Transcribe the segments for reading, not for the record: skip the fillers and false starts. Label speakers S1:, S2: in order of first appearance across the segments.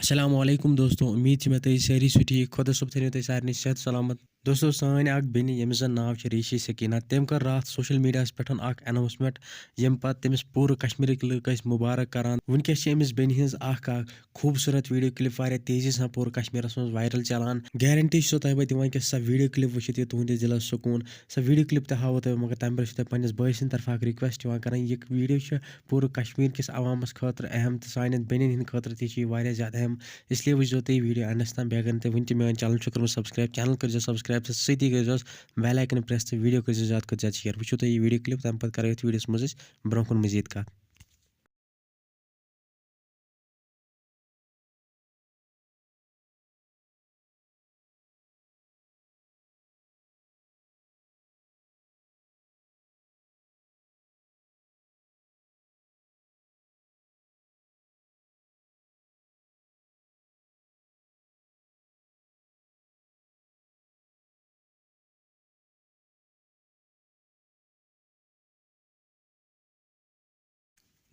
S1: अस्सलामुअलैकुम दोस्तों, उम्मीद है तुम सारी सह ठीक खुदा सोब थो तुम सारे सेहत सलामत। दोस्तों सान बेन यमिस जन नाव रीशी सकीना तम कर रात सोशल मीडिया पे अनाउंसमेंट यम पत तमिस पूरे कश्मीर लुक मुबारक करान। वनकस बेन हज खूबसूरत वीडियो क्लिप वारिया तेजी सा पूरे कश्मीर मज वायरल चलान। गारंटी तुह बह दिवान कि सह वीडियो क्लिप वुचित तुहस दिल सुकून सह वीडियो क्लिप हावो तुम, मगर तम पे पन्नस बॉय सद तरफा रिक्वेस्ट कर यह वीडियो पूरे कश्मीर किस अवामस खतर अहम तो सान बेन हंद खतर ज्यादा अहम। इसलिए वो तुम वीडियो एंडस तम बे अगर वन मे चैनल कर सब्सक्राइब, चैनल कर सब्सक्राइब तो सती कर बेल आइकन प्रेस तो वीडियो कर ज्यादा शेयर। वो तुम वीडियो क्लिप तम पे करो वीडियोस मज ब्रोह कुन मजीद कत।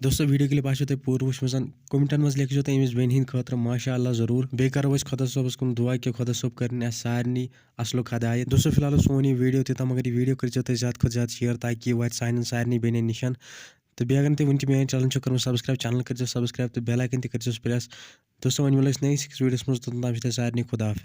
S1: दोस्तों वीडियो क्लिप आशो तुम पूर वुचम कमेंटन मज लिखो तुम अमिस बेन हंद खतर माशाअल्लाह जरूर। बे करो खुदा सोबस कुन दुआ कि खुदा सोब कर सारे असलुक हदायत। दोस्तों फिलहाल सोन यह वीडियो तोत, मगर यह वीडियो कर ज्यादा ज्यादा शेयर ताकि यह वात सान सारे बेन निशन। तो बे अगर तुम वन मे चैनल कर सब्सक्राइब, चैनल कर सब्सक्राइब तो बेल आइकन कर प्रेस। दोस्तों वन मिलो नई वीडियोस मज, तोतन ताम सारे खुदा हाफिज।